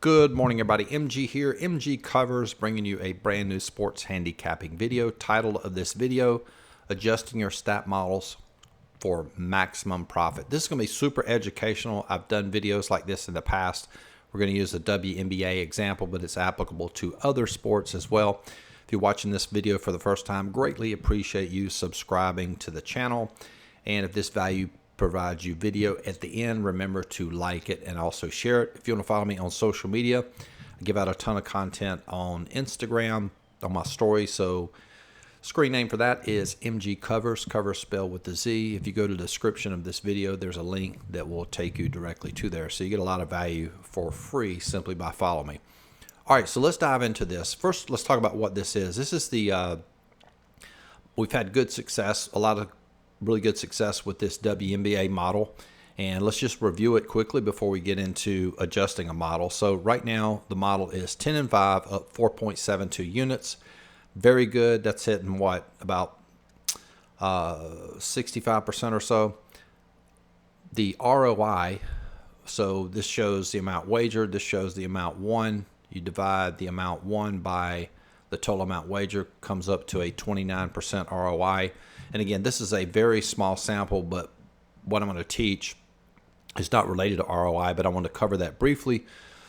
Good morning, everybody. MG here, MGCovers, bringing you a brand new sports handicapping video. Title of this video, Adjusting Your Stat Models for Maximum Profit. This is going to be super educational. I've done videos like this in the past. We're going to use a WNBA example, but it's applicable to other sports as well. If you're watching this video for the first time, greatly appreciate you subscribing to the channel. And if this value provides you video at the end, remember to like it and also share it. If you want to follow me on social media, I give out a ton of content on Instagram, on my story. So screen name for that is MGCovers, cover spelled with the Z. If you go to the description of this video, there's a link that will take you directly to there. So you get a lot of value for free simply by following me. All right, so let's dive into this. First, let's talk about what this is. This is the, we've had good success, a lot of really good success with this WNBA model. And let's just review it quickly before we get into adjusting a model. So right now, the model is 10-5, up 4.72 units. Very good. That's hitting what, about 65% or so. The ROI, so this shows the amount wagered. This shows the amount won. You divide the amount won by the total amount wagered, comes up to a 29% ROI. And again, this is a very small sample, but what I'm going to teach is not related to ROI, but I want to cover that briefly.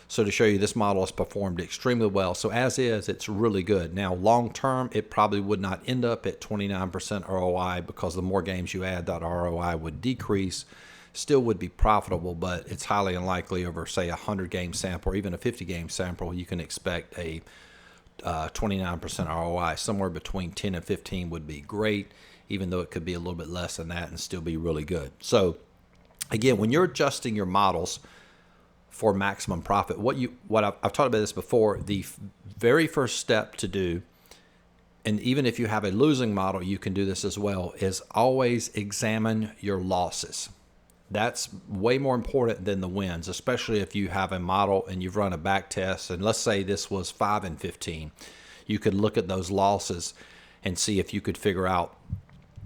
So to show you, this model has performed extremely well. So as is, it's really good. Now, long term, it probably would not end up at 29% ROI because the more games you add, that ROI would decrease. Still would be profitable, but it's highly unlikely over, say, a 100-game sample or even a 50-game sample, you can expect a 29% ROI. Somewhere between 10 and 15 would be great, even though it could be a little bit less than that and still be really good. So again, when you're adjusting your models for maximum profit, what I've talked about this before, the very first step to do, and even if you have a losing model, you can do this as well, is always examine your losses. That's way more important than the wins, especially if you have a model and you've run a back test. And let's say this was 5 and 15. You could look at those losses and see if you could figure out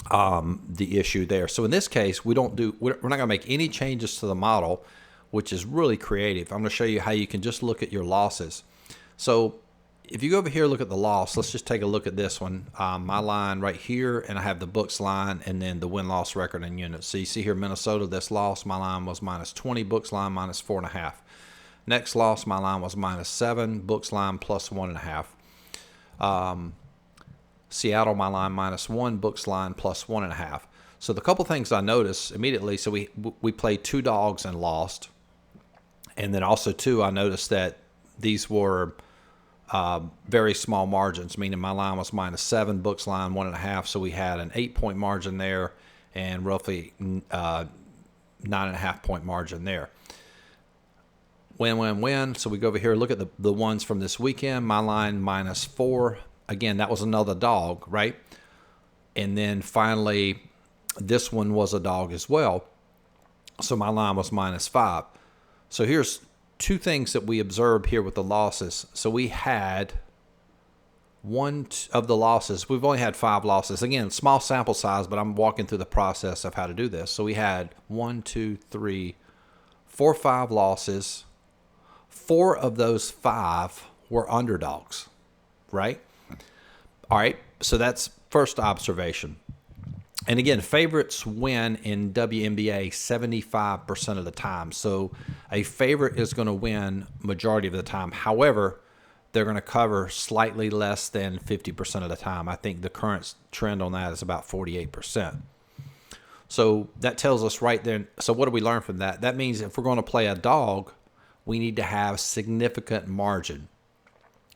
the issue there. So in this case, we're not going to make any changes to the model, which is really creative. I'm going to show you how you can just look at your losses. So if you go over here, look at the loss, let's just take a look at this one. My line right here, and I have the books line and then the win-loss record in units. So you see here, Minnesota, this loss, my line was minus 20, books line minus 4.5. Next loss, my line was minus 7, books line plus 1.5. Seattle, my line minus 1, books line plus 1.5. So the couple things I noticed immediately, so we played 2 dogs and lost. And then also, too, I noticed that these were very small margins, meaning my line was minus 7, books line 1.5. So we had an 8-point margin there and roughly 9.5-point margin there. Win, win, win. So we go over here, look at the ones from this weekend. My line minus 4. Again, that was another dog, right? And then finally, this one was a dog as well. So my line was minus 5. So here's 2 things that we observed here with the losses. So we had one of the losses. We've only had 5 losses. Again, small sample size, but I'm walking through the process of how to do this. So we had 1, 2, 3, 4, 5 losses. 4 of those 5 were underdogs, right? All right, so that's first observation. And again, favorites win in WNBA 75% of the time. So a favorite is going to win majority of the time. However, they're going to cover slightly less than 50% of the time. I think the current trend on that is about 48%. So that tells us right there. So what do we learn from that? That means if we're going to play a dog, we need to have significant margin.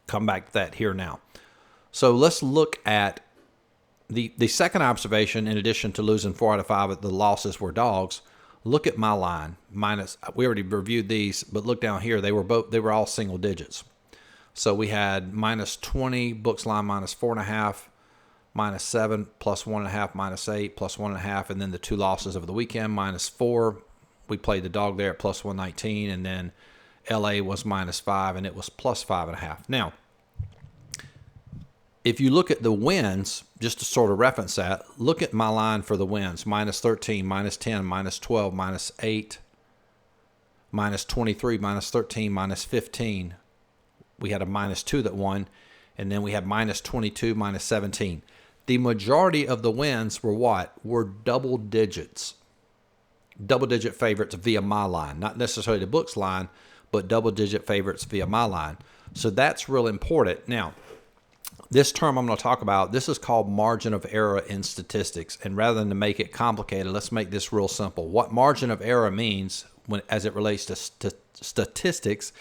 Come back to that here now. So let's look at the second observation. In addition to losing 4 out of 5, the losses were dogs. Look at my line. Minus, we already reviewed these, but look down here. They were all single digits. So we had minus 20, books line minus 4.5, minus 7, plus 1.5, minus 8, plus 1.5, and then the 2 losses over the weekend, minus 4. We played the dog there at plus 119, and then LA was minus 5, and it was plus 5.5. Now, if you look at the wins, just to sort of reference that, look at my line for the wins. Minus 13, minus 10, minus 12, minus 8, minus 23, minus 13, minus 15. We had a minus 2 that won, and then we had minus 22, minus 17. The majority of the wins were what? Were double digits. Double-digit favorites via my line. Not necessarily the book's line, but double-digit favorites via my line. So that's real important. Now, this term I'm going to talk about, this is called margin of error in statistics. And rather than to make it complicated, let's make this real simple. What margin of error means as it relates to statistics,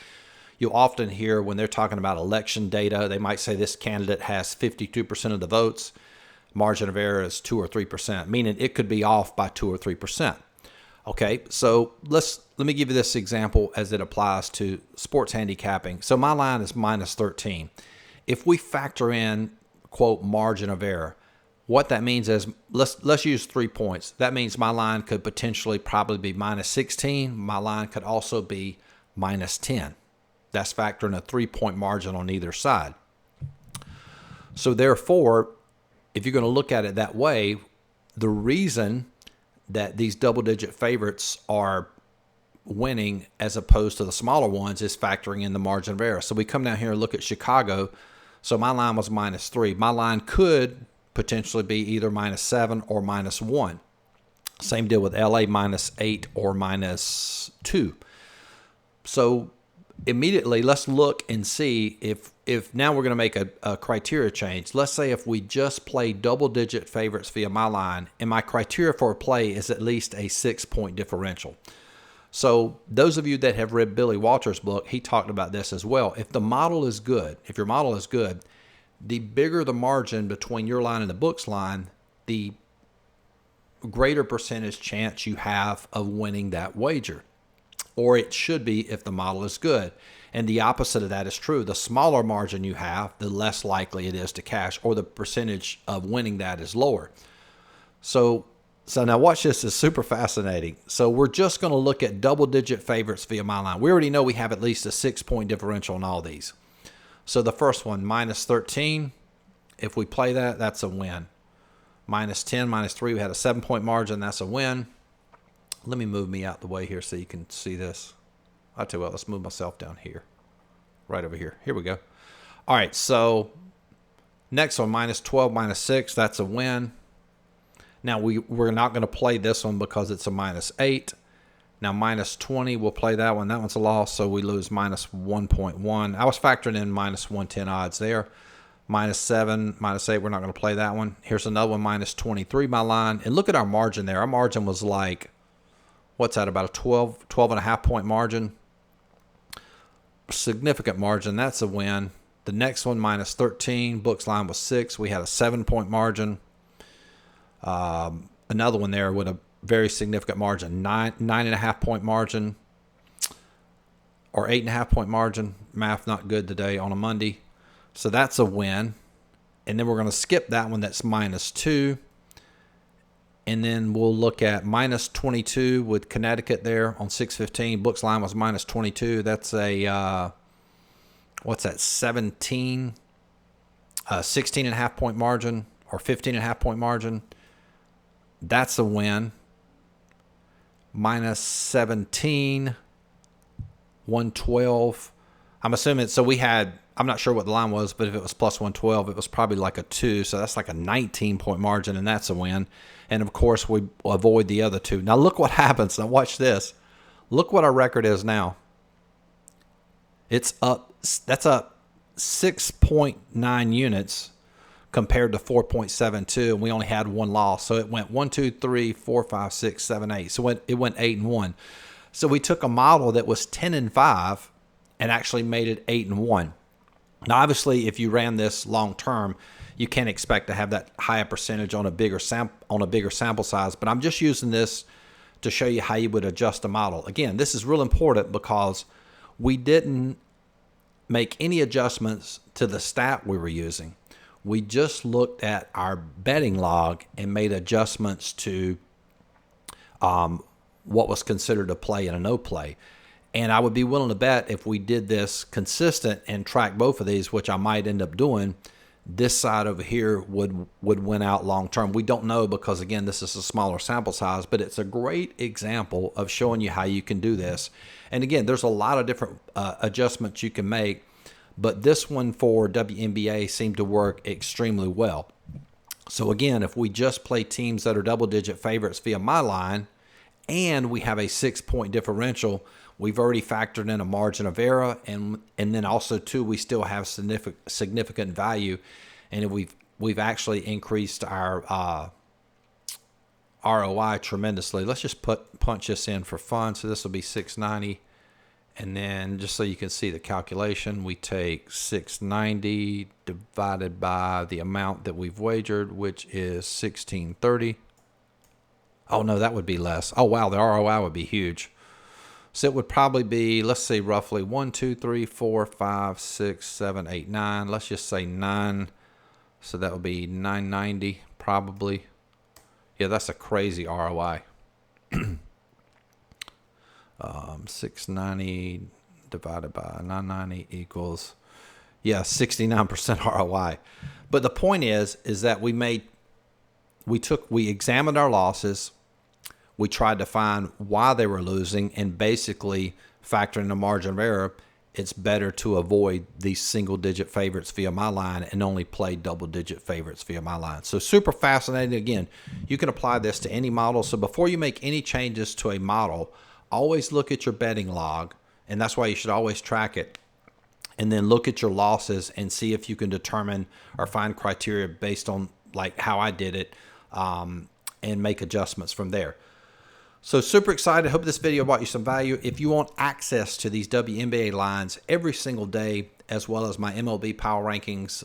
you'll often hear when they're talking about election data, they might say this candidate has 52% of the votes. Margin of error is 2 or 3%, meaning it could be off by 2 or 3%. Okay, so let me give you this example as it applies to sports handicapping. So my line is minus 13. If we factor in, quote, margin of error, what that means is, let's use 3 points. That means my line could potentially probably be minus 16. My line could also be minus 10. That's factoring a 3-point margin on either side. So therefore, if you're going to look at it that way, the reason that these double-digit favorites are winning as opposed to the smaller ones is factoring in the margin of error. So we come down here and look at Chicago. So my line was minus 3. My line could potentially be either minus 7 or minus 1. Same deal with LA, minus 8 or minus 2. So immediately let's look and see if now we're going to make a criteria change. Let's say if we just play double-digit favorites via my line, and my criteria for a play is at least a 6-point differential. So those of you that have read Billy Walters' book, he talked about this as well. If the model is good, if your model is good, the bigger the margin between your line and the book's line, the greater percentage chance you have of winning that wager. Or it should be if the model is good. And the opposite of that is true. The smaller margin you have, the less likely it is to cash, or the percentage of winning that is lower. So now watch this. It's super fascinating. So we're just going to look at double-digit favorites via my line. We already know we have at least a 6-point differential in all these. So the first one, minus 13. If we play that, that's a win. Minus 10, minus 3, we had a 7-point margin. That's a win. Let me move me out the way here so you can see this. I'll tell you what, let's move myself down here. Right over here. Here we go. All right, so next one, minus 12, minus 6, that's a win. Now, we're not going to play this one because it's a minus 8. Now, minus 20, we'll play that one. That one's a loss, so we lose minus 1.1. I was factoring in minus 110 odds there. Minus 7, minus 8, we're not going to play that one. Here's another one, minus 23, my line. And look at our margin there. Our margin was like, what's that, about a 12 and a half point margin? Significant margin. That's a win. The next one, minus 13. Book's line was 6. We had a 7-point margin. Another one there with a very significant margin, 9.5 point margin, or 8.5 point margin. Math not good today on a Monday. So that's a win. And then we're going to skip that one. That's minus 2. And then we'll look at minus 22 with Connecticut there on 615. Book's line was minus 22. That's a, what's that, 16 and a half point margin or 15 and a half point margin. That's a win. Minus 17, 112. I'm assuming, so we had, I'm not sure what the line was, but if it was plus 112, it was probably like a 2. So that's like a 19-point margin, and that's a win. And, of course, we avoid the other 2. Now, look what happens. Now, watch this. Look what our record is now. It's up. That's up 6.9 units compared to 4.72, and we only had one loss. So it went 1, 2, 3, 4, 5, 6, 7, 8. So it went 8-1. So we took a model that was 10-5 and actually made it 8-1. Now, obviously, if you ran this long term, you can't expect to have that higher percentage on a bigger sample size. But I'm just using this to show you how you would adjust the model. Again, this is real important because we didn't make any adjustments to the stat we were using. We just looked at our betting log and made adjustments to what was considered a play and a no play. And I would be willing to bet if we did this consistent and track both of these, which I might end up doing, this side over here would win out long term. We don't know because, again, this is a smaller sample size, but it's a great example of showing you how you can do this. And again, there's a lot of different adjustments you can make, but this one for WNBA seemed to work extremely well. So again, if we just play teams that are double-digit favorites via my line, and we have a 6-point differential, we've already factored in a margin of error, and then also too, we still have significant value, and we've actually increased our ROI tremendously. Let's just punch this in for fun. So this will be 690, and then just so you can see the calculation, we take 690 divided by the amount that we've wagered, which is 1630. Oh no, that would be less. Oh wow, the ROI would be huge. So it would probably be, let's say, roughly 1, 2, 3, 4, 5, 6, 7, 8, 9. Let's just say 9. So that would be 990 probably. Yeah, that's a crazy ROI. 690 divided by 990 equals, yeah, 69% ROI. But the point is that we examined our losses. We tried to find why they were losing, and basically factoring the margin of error, it's better to avoid these single-digit favorites via my line and only play double-digit favorites via my line. So super fascinating. Again, you can apply this to any model. So before you make any changes to a model, always look at your betting log, and that's why you should always track it. And then look at your losses and see if you can determine or find criteria based on like how I did it, and make adjustments from there. So super excited. Hope this video brought you some value. If you want access to these WNBA lines every single day, as well as my MLB power rankings,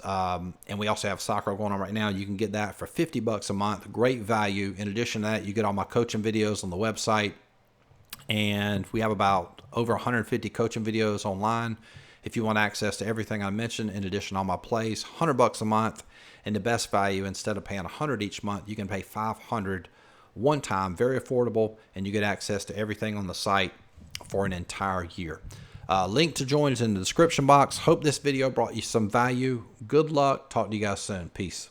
and we also have soccer going on right now, you can get that for $50 a month. Great value. In addition to that, you get all my coaching videos on the website, and we have about over 150 coaching videos online. If you want access to everything I mentioned, in addition to all my plays, $100 a month, and the best value, instead of paying $100 each month, you can pay $500 one time, very affordable, and you get access to everything on the site for an entire year. Link to join is in the description box. Hope this video brought you some value. Good luck. Talk to you guys soon. Peace.